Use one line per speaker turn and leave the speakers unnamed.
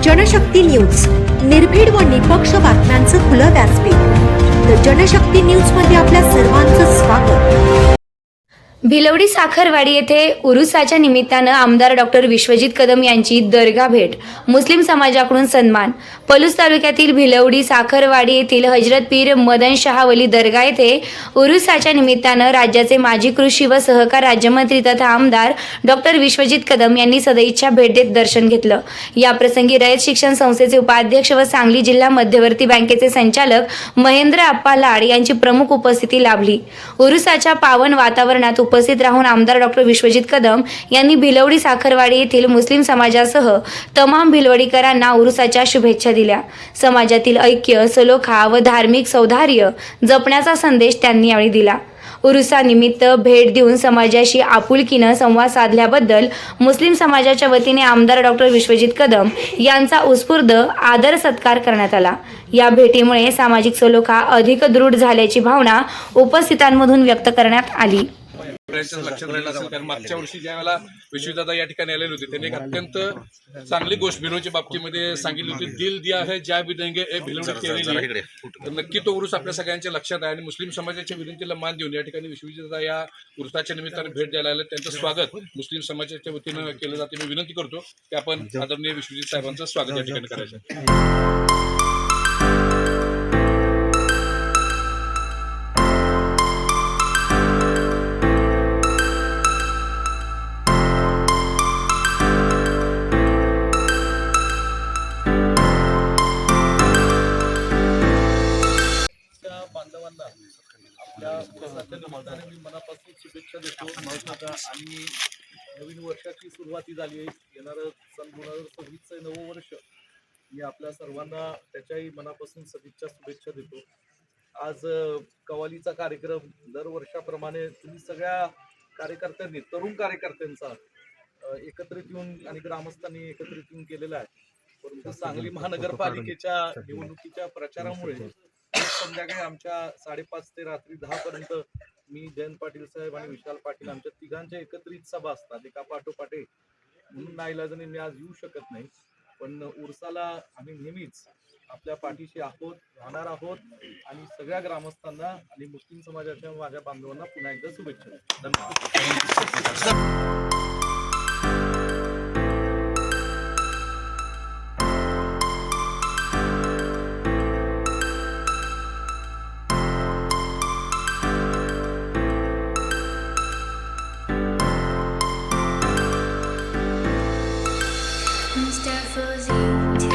Janshakti news, निर्भीड व निपक्ष बातम्यांचं खुलं व्यासपीठ। द जनशक्ती न्यूज मध्ये आपल्या सर्वांचं स्वागत।
भिलवडी साखरवाडी येथे उरुसाच्या निमित्तानं आमदार डॉक्टर विश्वजित कदम यांची दर्गा भेट, मुस्लिम समाजाकडून सन्मान। पलूस तालुक्यातील भिलवडी साखरवाडी येथील हजरत पीर मदन शाह वली दर्गा येथे उरुसाच्या निमित्तानं राज्याचे माजी कृषी व सहकार राज्यमंत्री तथा आमदार डॉक्टर विश्वजित कदम यांनी सदिच्छा भेट देत दर्शन घेतलं। या प्रसंगी रयत शिक्षण संस्थेचे उपाध्यक्ष व सांगली जिल्हा मध्यवर्ती बँकेचे संचालक महेंद्र अप्पा लाड यांची प्रमुख उपस्थिती लाभली। उरुसाच्या पावन वातावरणात उपस्थित राहून आमदार डॉक्टर विश्वजित कदम यांनी भिलवडी साखरवाडी येथील मुस्लिम समाजासह तमाम भिलवडीकरांना उरुसाच्या शुभेच्छा दिल्या। समाजातील ऐक्य, सलोखा व धार्मिक सौहार्द जपण्याचा संदेश त्यांनी यावेळी दिला। उरुसानिमित्त भेट देऊन समाजाशी आपुलकीनं संवाद साधल्याबद्दल मुस्लिम समाजाच्या वतीने आमदार डॉक्टर विश्वजित कदम यांचा उत्स्फूर्त आदर सत्कार करण्यात आला। या भेटीमुळे सामाजिक सलोखा अधिक दृढ झाल्याची भावना उपस्थितांमधून व्यक्त करण्यात आली।
लक्षात राहिलं असेल, कारण मागच्या वर्षी ज्या वेळेला विश्वदादा या ठिकाणी आलेले होते त्यांनी एक अत्यंत चांगली गोष्ट भिलवडीच्या बाबतीमध्ये सांगितली होती, दिल दिया है ज्या भी देंगे ए भिलवडी केलेली आहे। तर नक्की तो उरूस आपल्या सगळ्यांच्या लक्षात आहे आणि मुस्लिम समाजाच्या विनंतीला मान देऊन या ठिकाणी विश्वदादा या उरुसाच्या निमित्ताने भेट द्यायला आले। त्यांचं स्वागत मुस्लिम समाजाच्या वतीनं केलं जाते। मी विनंती करतो की आपण आदरणीय विश्वजित साहेबांचं स्वागत या ठिकाणी करायचं।
बांधवांना आपल्या उरुसाच्या निमित्ताने मी मनापासून शुभेच्छा देतो। आणि नवीन वर्षाची सुरुवाती झाली आहे। येणारं सन 2026 नवं वर्ष मी आपल्या सर्वांना त्याच्याही मनापासून सदिच्छा शुभेच्छा देतो। आज कवालीचा कार्यक्रम दरवर्षाप्रमाणे तुम्ही सगळ्या कार्यकर्त्यांनी, तरुण कार्यकर्त्यांचा एकत्रित येऊन आणि ग्रामस्थांनी एकत्रित येऊन केलेला आहे। परंतु सांगली महानगरपालिकेच्या निवडणुकीच्या प्रचारामुळे संध्याकाळी आमच्या 5:30 ते रात्री 10 पर्यंत मी जयंत पाटील साहेब आणि विशाल पाटील आमच्या तिघांच्या एकत्रित सभा असतात एका पाठोपाठ, म्हणून नाईलाजाने मी आज येऊ शकत नाही। पण उरसाला आम्ही नेहमीच आपल्या पाठीशी आहोत, राहणार आहोत आणि सगळ्या ग्रामस्थांना आणि मुस्लिम समाजाच्या माझ्या बांधवांना पुन्हा एकदा शुभेच्छा। धन्यवाद।
Mr. Fuzzy.